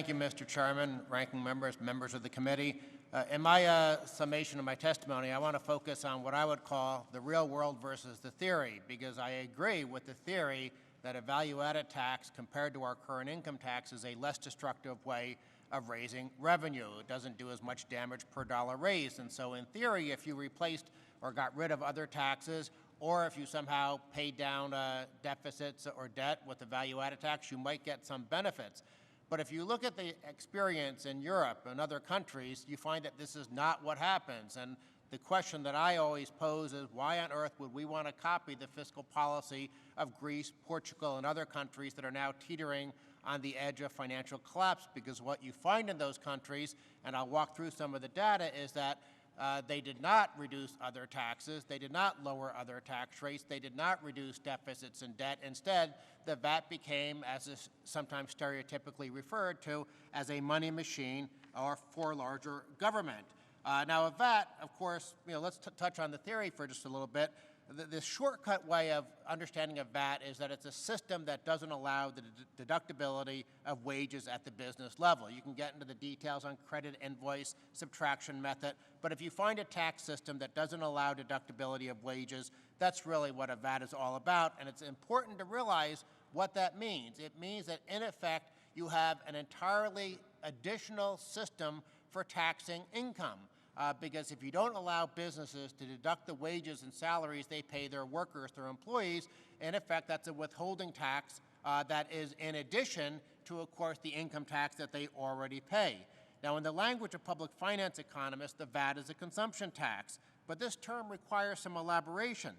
Thank you, Mr. Chairman, ranking members, members of the committee. In my summation of my testimony, I want to focus on what I would call the real world versus the theory, because I agree with the theory that a value-added tax compared to our current income tax is a less destructive way of raising revenue. It doesn't do as much damage per dollar raised. And so in theory, if you replaced or got rid of other taxes, or if you somehow paid down deficits or debt with the value-added tax, you might get some benefits. But if you look at the experience in Europe and other countries, you find that this is not what happens. And the question that I always pose is, why on earth would we want to copy the fiscal policy of Greece, Portugal, and other countries that are now teetering on the edge of financial collapse? Because what you find in those countries, and I'll walk through some of the data, is that they did not reduce other taxes. They did not lower other tax rates. They did not reduce deficits and debt. Instead, the VAT became, as is sometimes stereotypically referred to, as a money machine or for larger government. Now, a VAT, of course, let's touch on the theory for just a little bit. The shortcut way of understanding a VAT is that it's a system that doesn't allow the deductibility of wages at the business level. You can get into the details on credit invoice, subtraction method, but if you find a tax system that doesn't allow deductibility of wages, that's really what a VAT is all about, and it's important to realize what that means. It means that, in effect, you have an entirely additional system for taxing income. Because if you don't allow businesses to deduct the wages and salaries they pay their workers, their employees, in effect, that's a withholding tax that is in addition to, of course, the income tax that they already pay. Now, in the language of public finance economists, the VAT is a consumption tax, but this term requires some elaboration.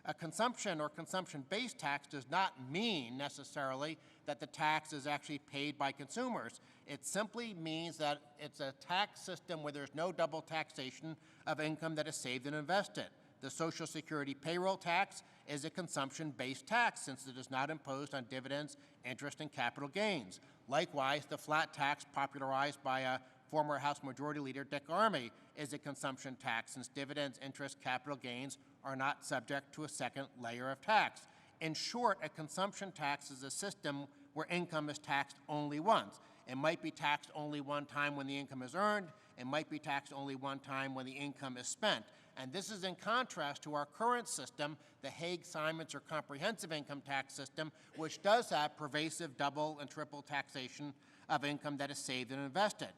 A consumption or consumption-based tax does not mean necessarily that the tax is actually paid by consumers. It simply means that it's a tax system where there's no double taxation of income that is saved and invested. The Social Security payroll tax is a consumption-based tax since it is not imposed on dividends, interest, and capital gains. Likewise, the flat tax popularized by former House Majority Leader Dick Armey is a consumption tax since dividends, interest, capital gains are not subject to a second layer of tax. In short, a consumption tax is a system where income is taxed only once. It might be taxed only one time when the income is earned. It might be taxed only one time when the income is spent. And this is in contrast to our current system, the Hague-Simons or comprehensive income tax system, which does have pervasive double and triple taxation of income that is saved and invested.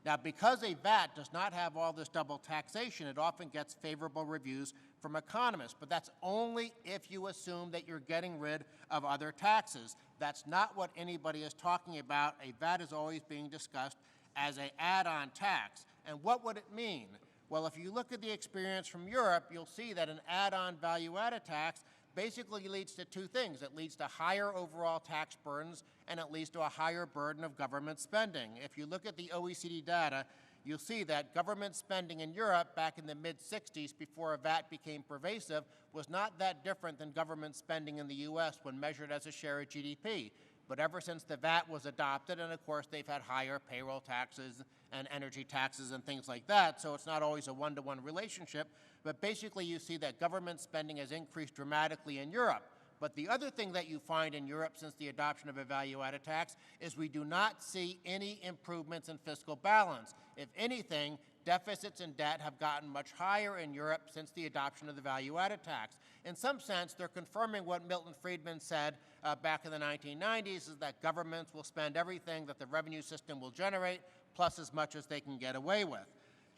Now, because a VAT does not have all this double taxation, it often gets favorable reviews from economists, but that's only if you assume that you're getting rid of other taxes. That's not what anybody is talking about. A VAT is always being discussed as an add-on tax. And what would it mean? Well, if you look at the experience from Europe, you'll see that an add-on value-added tax basically leads to two things. It leads to higher overall tax burdens, and it leads to a higher burden of government spending. If you look at the OECD data, you'll see that government spending in Europe back in the mid-60s, before a VAT became pervasive, was not that different than government spending in the U.S. when measured as a share of GDP. But ever since the VAT was adopted, and of course they've had higher payroll taxes and energy taxes and things like that, so it's not always a one-to-one relationship, but basically you see that government spending has increased dramatically in Europe. But the other thing that you find in Europe since the adoption of a value-added tax is we do not see any improvements in fiscal balance. If anything, deficits and debt have gotten much higher in Europe since the adoption of the value-added tax. In some sense, they're confirming what Milton Friedman said back in the 1990s, is that governments will spend everything that the revenue system will generate, plus as much as they can get away with.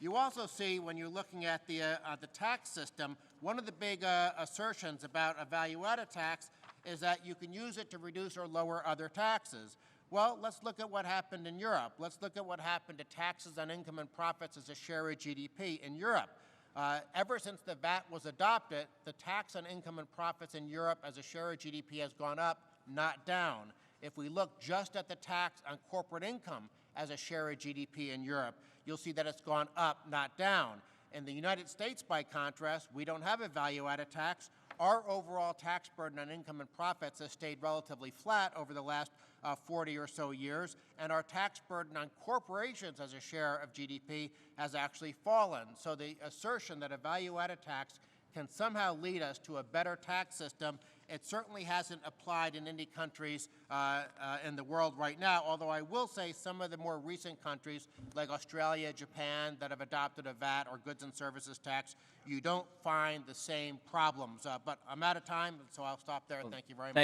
You also see, when you're looking at the tax system, one of the big assertions about a value-added tax is that you can use it to reduce or lower other taxes. Well, let's look at what happened in Europe. Let's look at what happened to taxes on income and profits as a share of GDP in Europe. Ever since the VAT was adopted, the tax on income and profits in Europe as a share of GDP has gone up, not down. If we look just at the tax on corporate income as a share of GDP in Europe, you'll see that it's gone up, not down. In the United States, by contrast, we don't have a value-added tax. Our overall tax burden on income and profits has stayed relatively flat over the last 40 or so years, and our tax burden on corporations as a share of GDP has actually fallen. So the assertion that a value-added tax can somehow lead us to a better tax system It certainly hasn't applied in any countries in the world right now, although I will say some of the more recent countries, like Australia, Japan, that have adopted a VAT or goods and services tax, you don't find the same problems. But I'm out of time, so I'll stop there. Thank you very much.